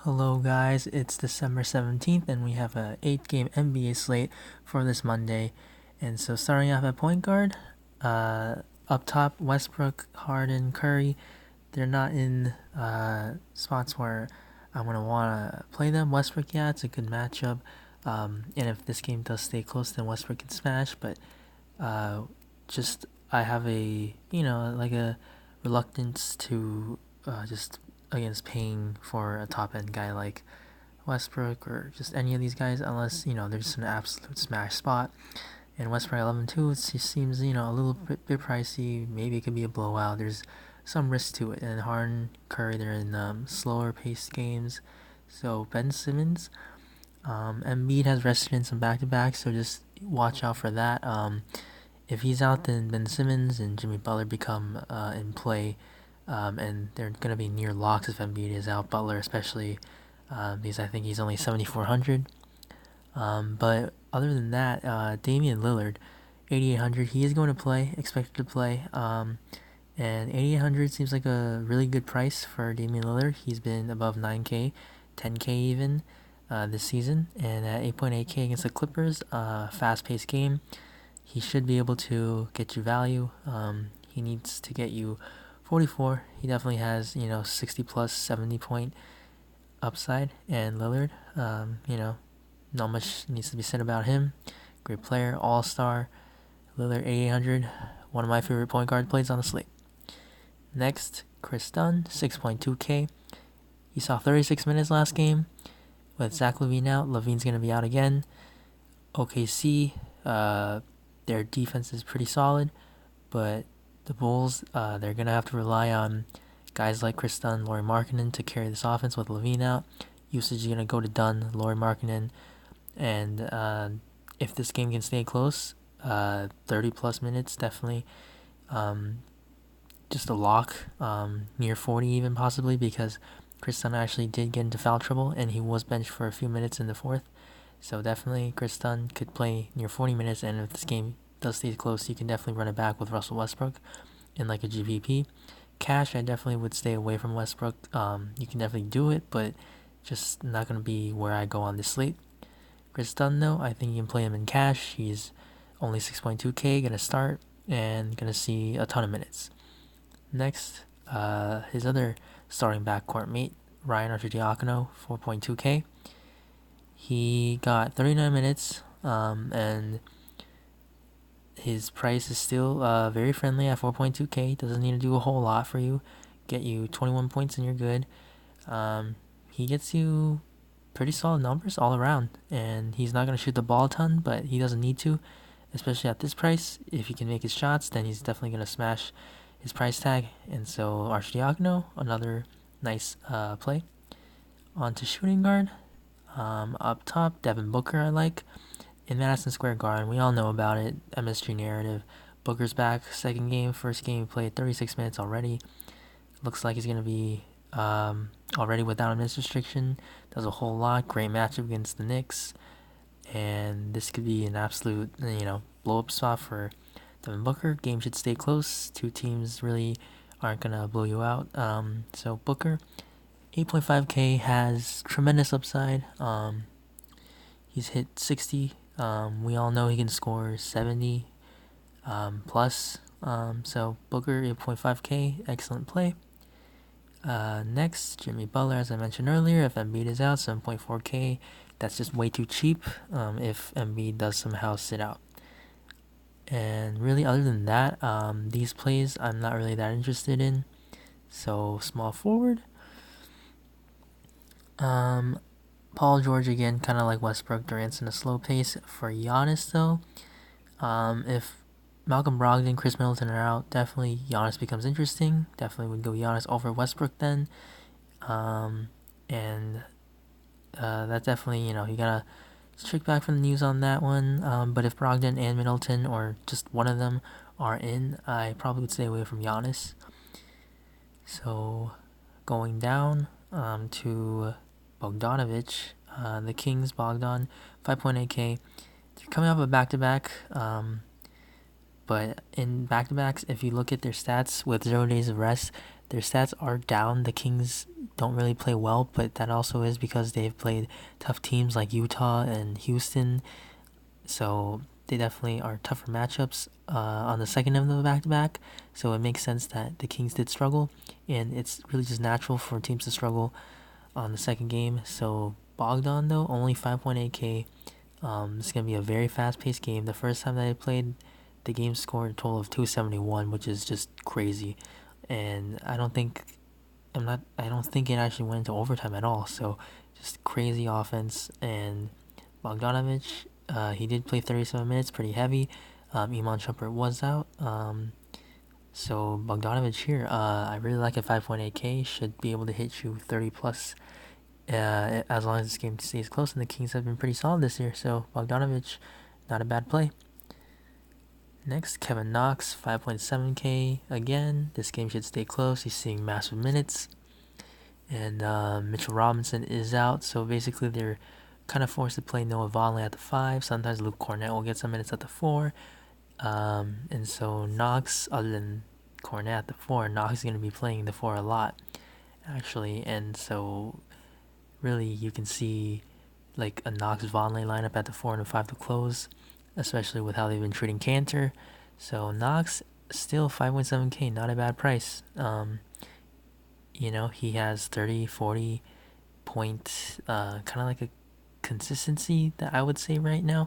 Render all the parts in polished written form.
Hello guys, it's December 17th and we have a 8-game NBA slate for this Monday. And so starting off at point guard, up top Westbrook, Harden, Curry. They're not in spots where I'm going to want to play them. Westbrook, yeah, it's a good matchup. And if this game does stay close, then Westbrook can smash. But uh, just I have like a reluctance to just against paying for a top end guy like Westbrook or just any of these guys unless there's an absolute smash spot. And Westbrook 11-2, it just seems a little bit pricey. Maybe it could be a blowout. There's some risk to it. And Harden, Curry, they're in slower paced games. So Ben Simmons, Embiid has rested in some back to backs, so just watch out for that. If he's out, then Ben Simmons and Jimmy Butler become in play, and they're going to be near locks if Embiid is out. Butler, especially, because I think he's only 7,400. But other than that, Damian Lillard, 8,800. He is going to play, expected to play. And 8,800 seems like a really good price for Damian Lillard. He's been above 9K, 10K even this season, and at 8.8K against the Clippers, fast-paced game. He should be able to get you value. He needs to get you 44. He definitely has 60 plus 70 point upside. And Lillard, not much needs to be said about him. Great player, all star. Lillard 8,800. One of my favorite point guard plays on the slate. Next, Chris Dunn, 6.2K. He saw 36 minutes last game. With Zach LaVine out, LaVine's going to be out again. OKC, their defense is pretty solid, but the Bulls, they're going to have to rely on guys like Chris Dunn, Lauri Markkanen to carry this offense with LaVine out. Usage is going to go to Dunn, Lauri Markkanen, and if this game can stay close, 30 plus minutes, definitely just a lock, near 40 even possibly, because Chris Dunn actually did get into foul trouble and he was benched for a few minutes in the fourth. So definitely Chris Dunn could play near 40 minutes, and if this game does stay close, you can definitely run it back with Russell Westbrook in like a GPP. Cash, I definitely would stay away from Westbrook. You can definitely do it, but just not going to be where I go on this slate. Chris Dunn, though, I think you can play him in cash. He's only 6.2K, going to start, and going to see a ton of minutes. Next, his other starting backcourt mate, Ryan Arcidiacono, 4.2K. He got 39 minutes, and his price is still very friendly at 4.2K. Doesn't need to do a whole lot for you. Get you 21 points and you're good. He gets you pretty solid numbers all around, and he's not going to shoot the ball a ton, but he doesn't need to, especially at this price. If he can make his shots, then he's definitely going to smash his price tag. And so Arcidiacono, another nice play. On to shooting guard. Up top, Devin Booker I like. In Madison Square Garden, we all know about it. MSG narrative. Booker's back, second game. First game he played 36 minutes already. Looks like he's going to be already without a minutes restriction. Does a whole lot. Great matchup against the Knicks. And this could be an absolute, blow-up spot for Devin Booker. Game should stay close. Two teams really aren't going to blow you out. So Booker, 8.5K, has tremendous upside. He's hit 60. We all know he can score 70 plus. So Booker, 8.5K, excellent play. Next, Jimmy Butler, as I mentioned earlier. If Embiid is out, 7.4K. That's just way too cheap if Embiid does somehow sit out. And really, other than that, these plays I'm not really that interested in. So small forward. Paul George again, kind of like Westbrook. Durant's in a slow pace. For Giannis though, if Malcolm Brogdon, Chris Middleton are out, definitely Giannis becomes interesting. Definitely would go Giannis over Westbrook then. And that definitely, you gotta trick back from the news on that one. But if Brogdon and Middleton or just one of them are in, I probably would stay away from Giannis. So going down to Bogdanovic, the Kings, Bogdan, 5.8K. They're coming off a back-to-back, but in back-to-backs, if you look at their stats with 0 days of rest, Their stats are down. The Kings don't really play well, but that also is because they've played tough teams like Utah and Houston. So they definitely are tougher matchups on the second of the back-to-back. So it makes sense that the Kings did struggle, and it's really just natural for teams to struggle on the second game. So Bogdan though, only 5.8K. It's gonna be a very fast-paced game. The first time that I played, the game scored a total of 271, which is just crazy. And I don't think it actually went into overtime at all. So just crazy offense. And Bogdanovich, he did play 37 minutes, pretty heavy. Iman Shumpert was out. So Bogdanovich here, I really like a 5.8K. Should be able to hit you 30 plus as long as this game stays close. And the Kings have been pretty solid this year. So Bogdanovich, not a bad play. Next, Kevin Knox, 5.7K. Again, this game should stay close. He's seeing massive minutes. And Mitchell Robinson is out. So basically, they're kind of forced to play Noah Vonleh at the 5. Sometimes Luke Cornett will get some minutes at the 4. And so Knox, other than Cornett at the 4, Knox is going to be playing the 4 a lot, actually. And so really you can see like a Knox Vonleh lineup at the 4 and the 5 to close, especially with how they've been treating Cantor. So Knox still 5.7K, not a bad price. He has 30, 40 point, kind of like a consistency that I would say right now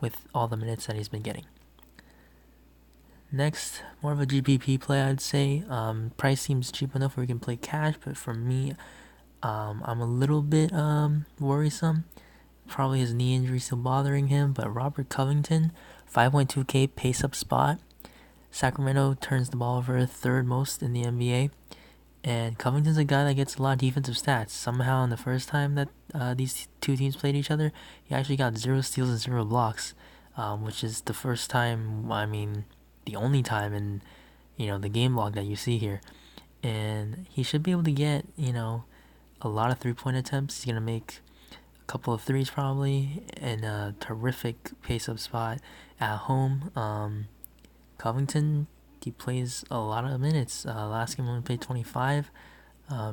with all the minutes that he's been getting. Next, more of a GPP play, I'd say. Price seems cheap enough where we can play cash, but for me, I'm a little bit worrisome. Probably his knee injury still bothering him, but Robert Covington, 5.2K pace up spot. Sacramento turns the ball over third most in the NBA. And Covington's a guy that gets a lot of defensive stats. Somehow, in the first time that these two teams played each other, he actually got 0 steals and 0 blocks, which is the first time, the only time in, the game log that you see here. And he should be able to get, a lot of three-point attempts. He's going to make a couple of threes probably, and a terrific pace-up spot at home. Covington, he plays a lot of minutes. Last game only played 25,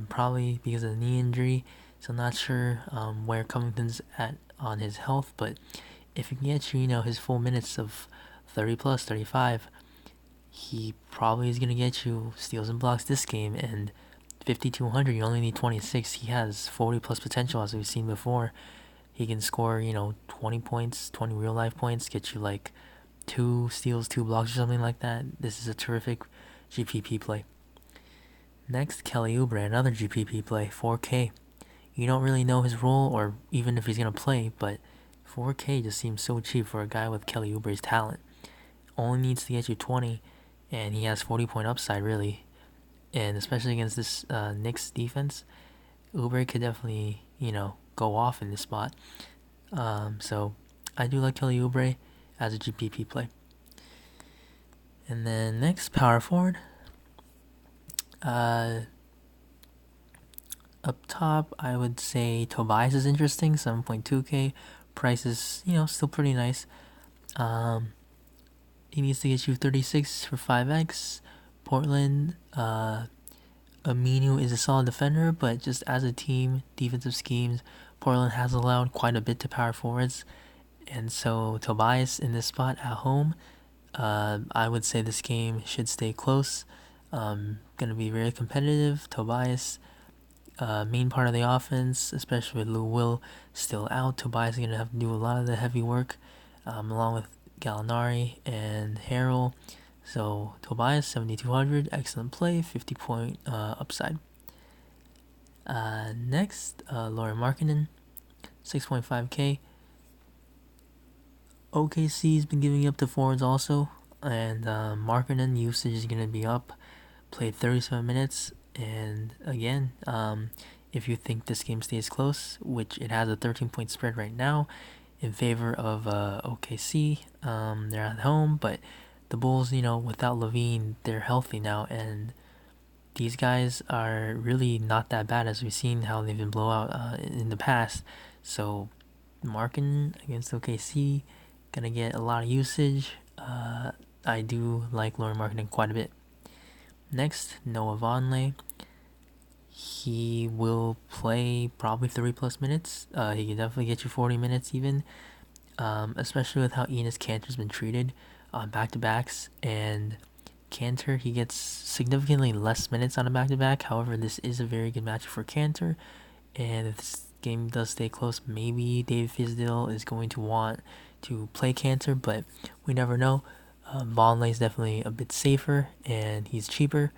probably because of the knee injury. So I'm not sure where Covington's at on his health, but if he can get you, his full minutes of 30 plus, 35, he probably is going to get you steals and blocks this game. And 5,200, you only need 26. He has 40 plus potential, as we've seen before. He can score, 20 points, 20 real life points, get you like 2 steals, 2 blocks, or something like that. This is a terrific GPP play. Next, Kelly Oubre, another GPP play, 4K. You don't really know his role or even if he's going to play, but 4K just seems so cheap for a guy with Kelly Oubre's talent. Only needs to get you 20, and he has 40-point upside, really. And especially against this Knicks defense, Oubre could definitely, go off in this spot. So I do like Kelly Oubre as a GPP play. And then next, power forward. Up top, I would say Tobias is interesting, 7.2K. Price is, still pretty nice. He needs to get you 36 for 5x. Portland, Aminu is a solid defender, but just as a team, defensive schemes, Portland has allowed quite a bit to power forwards. And so Tobias in this spot at home, I would say this game should stay close. Going to be very competitive. Tobias, main part of the offense, especially with Lou Will still out. Tobias is going to have to do a lot of the heavy work, along with Gallinari and Harrell. So Tobias, 7,200, excellent play, 50-point upside. Next, Lauri Markkanen, 6.5K. OKC's been giving up to forwards also, and Markkanen usage is going to be up. Played 37 minutes, and again, if you think this game stays close, which it has a 13-point spread right now in favor of OKC, they're at home, but the Bulls, without Levine, they're healthy now, and these guys are really not that bad, as we've seen how they've been blowout in the past. So Markkanen against OKC, gonna get a lot of usage. I do like Lauri Markkanen quite a bit. Next, Noah Vonleh. He will play probably 30+ minutes. He can definitely get you 40 minutes even, especially with how Enes Kanter's been treated on back-to-backs. And Kanter, he gets significantly less minutes on a back-to-back. However, this is a very good matchup for Kanter. And if this game does stay close, maybe David Fizdale is going to want to play Kanter, but we never know. Vonleh is definitely a bit safer, and he's cheaper.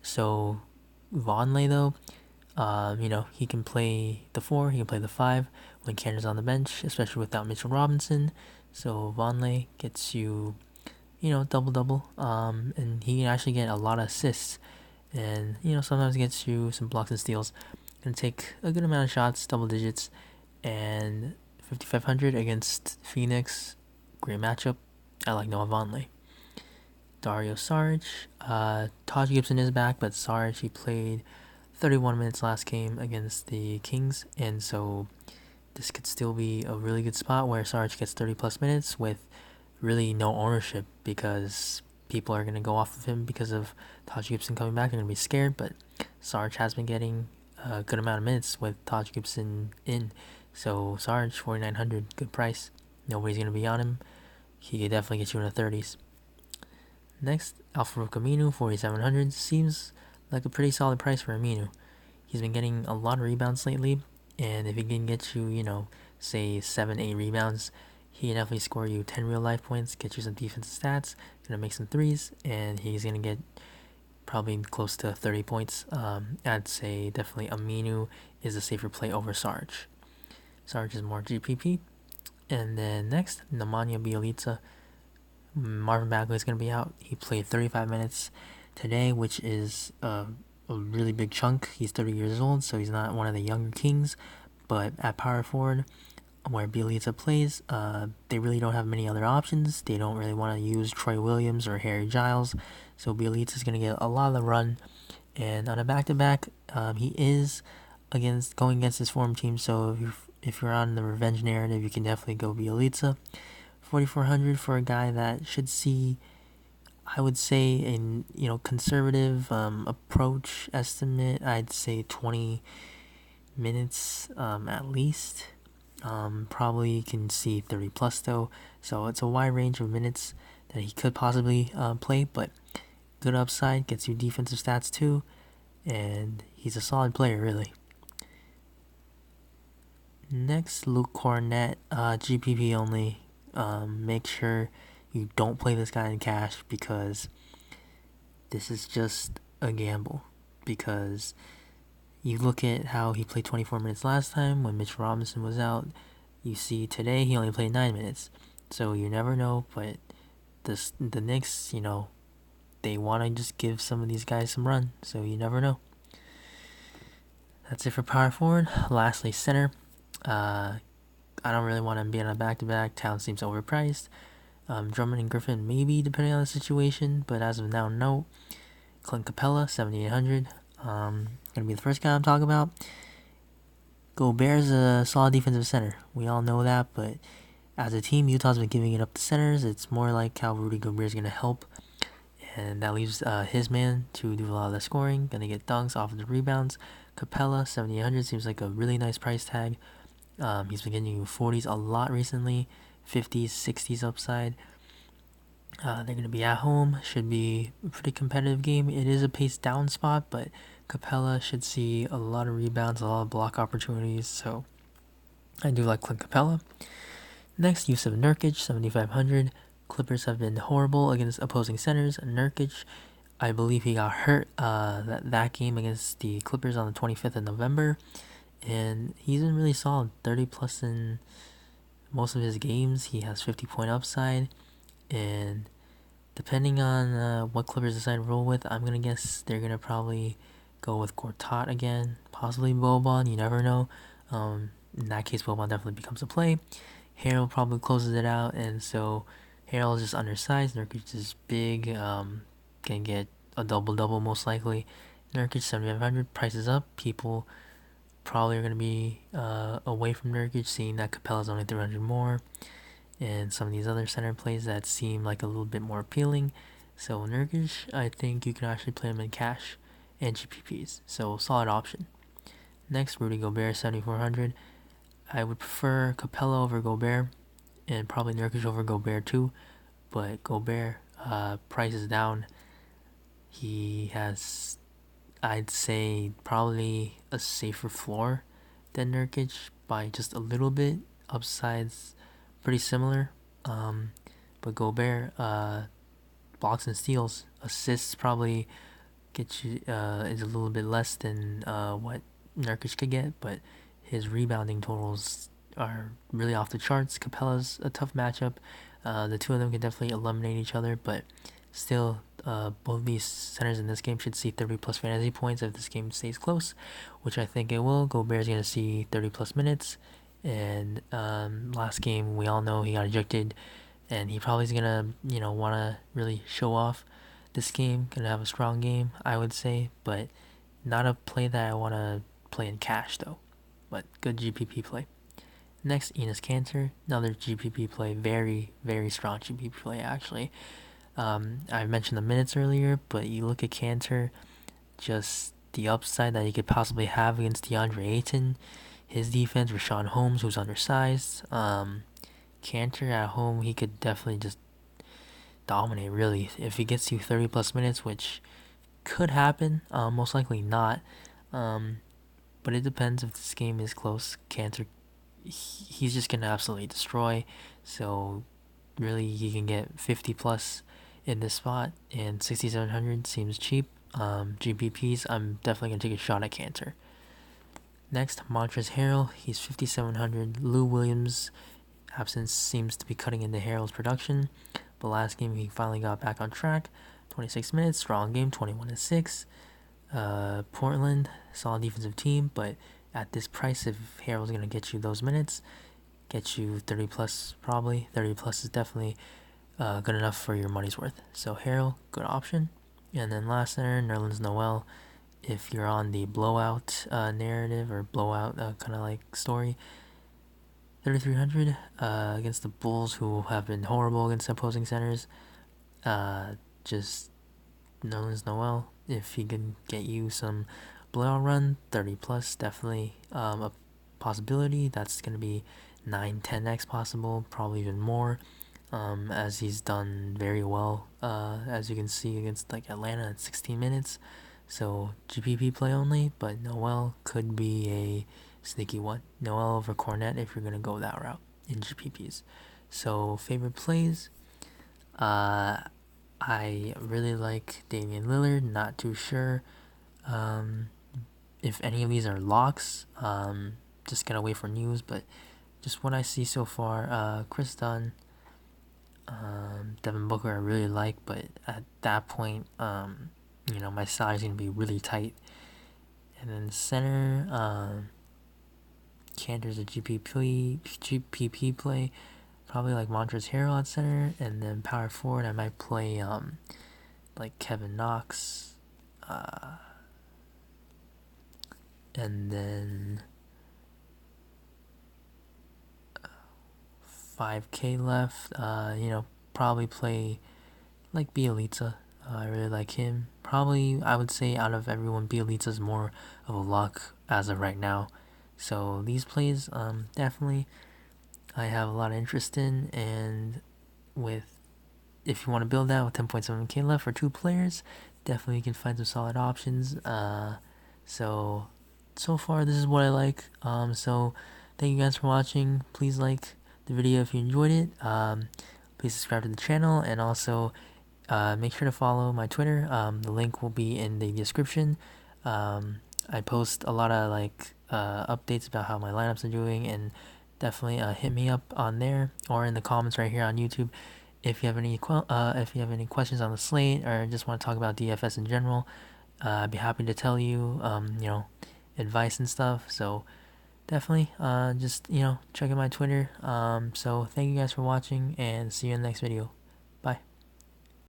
So Vonleh, though, he can play the 4, he can play the 5 when Kanter's on the bench, especially without Mitchell Robinson. So Vonleh gets you, double-double, and he can actually get a lot of assists, and, sometimes gets you some blocks and steals. Gonna take a good amount of shots, double digits, and 5,500 against Phoenix. Great matchup. I like Noah Vonleh. Dario Saric. Taj Gibson is back, but Saric, he played 31 minutes last game against the Kings, and so this could still be a really good spot where Saric gets 30+ minutes with really no ownership, because people are going to go off of him because of Taj Gibson coming back. They're going to be scared, but Saric has been getting a good amount of minutes with Taj Gibson in. So Saric, 4,900, good price. Nobody's going to be on him. He could definitely get you in the 30s. Next, Al-Farouq Aminu, 4,700. Seems like a pretty solid price for Aminu. He's been getting a lot of rebounds lately, and if he can get you, say 7-8 rebounds, he can definitely score you 10 real life points, get you some defensive stats, gonna make some threes, and he's gonna get probably close to 30 points. I'd say definitely Aminu is a safer play over Sarge. Sarge is more GPP. And then next, Nemanja Bjelica. Marvin Bagley is going to be out. He played 35 minutes today, which is a really big chunk. He's 30 years old, so he's not one of the younger kings. But at power forward, where Bjelica plays, they really don't have many other options. They don't really want to use Troy Williams or Harry Giles, so Bjelica is going to get a lot of the run. And on a back-to-back, he is going against his form team, so if you're on the revenge narrative, you can definitely go Bjelica. 4,400 for a guy that should see, I would say, a conservative approach estimate. I'd say 20 minutes at least. Probably can see 30+ though, so it's a wide range of minutes that he could possibly play, but good upside, gets you defensive stats too, and he's a solid player really. Next, Luke Cornett, GPP only. Make sure you don't play this guy in cash, because this is just a gamble. Because you look at how he played 24 minutes last time when Mitch Robinson was out. You see today he only played 9 minutes. So you never know, but the Knicks, they want to just give some of these guys some run. So you never know. That's it for power forward. Lastly, center. I don't really want to be on a back-to-back. Towns seems overpriced. Drummond and Griffin maybe, depending on the situation, but as of now, no. Clint Capella, 7,800. Gonna be the first guy I'm talking about. Gobert's a solid defensive center. We all know that, but as a team, Utah's been giving it up to centers. It's more like how Rudy Gobert's gonna help, and that leaves his man to do a lot of the scoring. Gonna get dunks off of the rebounds. Capella, 7,800, seems like a really nice price tag. He's been getting you 40s a lot recently, 50s, 60s upside. They're going to be at home. Should be a pretty competitive game. It is a pace down spot, but Capella should see a lot of rebounds, a lot of block opportunities. So I do like Clint Capella. Next, Yusuf Nurkic, 7,500. Clippers have been horrible against opposing centers. Nurkic, I believe he got hurt that game against the Clippers on the 25th of November. And he's been really solid, 30+ in most of his games. He has 50-point upside, and depending on what Clippers decide to roll with, I'm gonna guess they're gonna probably go with Gortat again, possibly Boban. You never know. In that case, Boban definitely becomes a play. Harrell probably closes it out, and so Harrell is just undersized. Nurkic is big. Can get a double most likely. Nurkic 7,500. Prices up. People probably are going to be away from Nurkic, seeing that Capella's only 300 more, and some of these other center plays that seem like a little bit more appealing. So Nurkic, I think you can actually play him in cash and GPPs. So solid option. Next, Rudy Gobert 7,400. I would prefer Capella over Gobert and probably Nurkic over Gobert too. But Gobert, price is down. He has, I'd say, probably a safer floor than Nurkic by just a little bit. Upsides pretty similar. But Gobert, blocks and steals, assists probably get you is a little bit less than what Nurkic could get, but his rebounding totals are really off the charts. Capella's a tough matchup. The two of them can definitely eliminate each other, but still, both these centers in this game should see 30 plus fantasy points if this game stays close, which I think it will. Gobert's gonna see 30 plus minutes, and last game we all know he got ejected, and he probably is gonna want to really show off this game. Gonna have a strong game, I would say, but not a play that I want to play in cash though. But good GPP play. Next, Enes Kanter, another GPP play, very strong GPP play actually. I mentioned the minutes earlier, but you look at Kanter, just the upside that he could possibly have against DeAndre Ayton, his defense, Rashawn Holmes, who's undersized. Kanter at home, he could definitely just dominate, really. If he gets you 30 plus minutes, which could happen, most likely not. But it depends if this game is close. Kanter, he's just going to absolutely destroy. So, really, he can get 50 plus in this spot, and 6,700 seems cheap. GPPs, I'm definitely going to take a shot at Kanter. Next, Montrezl Harrell, he's 5,700. Lou Williams' absence seems to be cutting into Harrell's production. But last game, he finally got back on track. 26 minutes, strong game, 21-6. Portland, solid defensive team, but at this price, if Harrell's going to get you those minutes, get you 30 plus probably. 30 plus is definitely good enough for your money's worth. So Harrell, good option. And then last center, Nerlens Noel. If you're on the blowout narrative or blowout kind of like story, 3,300 against the Bulls, who have been horrible against opposing centers. Just Nerlens Noel, if he can get you some blowout run, 30 plus, definitely a possibility. That's going to be 9-10x possible, probably even more, as he's done very well, as you can see against like Atlanta at 16 minutes. So GPP play only, but Noel could be a sneaky one. Noel over Cornet if you're going to go that route in GPPs. So favorite plays, I really like Damian Lillard. Not too sure if any of these are locks. Just gotta wait for news, but just what I see so far, Chris Dunn, Devin Booker I really like, but at that point, my size is gonna be really tight. And then center, Kanter's a GPP play. Probably like Montrezl Harrell at center, and then power forward I might play like Kevin Knox, and then 5K left. Probably play like Bielitsa. I really like him. Probably I would say out of everyone, Bielitsa's more of a lock as of right now. So these plays, definitely I have a lot of interest in, and with if you want to build that with 10.7k left for two players, definitely you can find some solid options. So far this is what I like. So thank you guys for watching. Please like the video if you enjoyed it. Please subscribe to the channel, and also make sure to follow my Twitter. The link will be in the description. I post a lot of updates about how my lineups are doing, and definitely hit me up on there or in the comments right here on YouTube if you have any questions on the slate or just want to talk about DFS in general. I'd be happy to tell you advice and stuff. So definitely just check out my Twitter. So thank you guys for watching, and see you in the next video.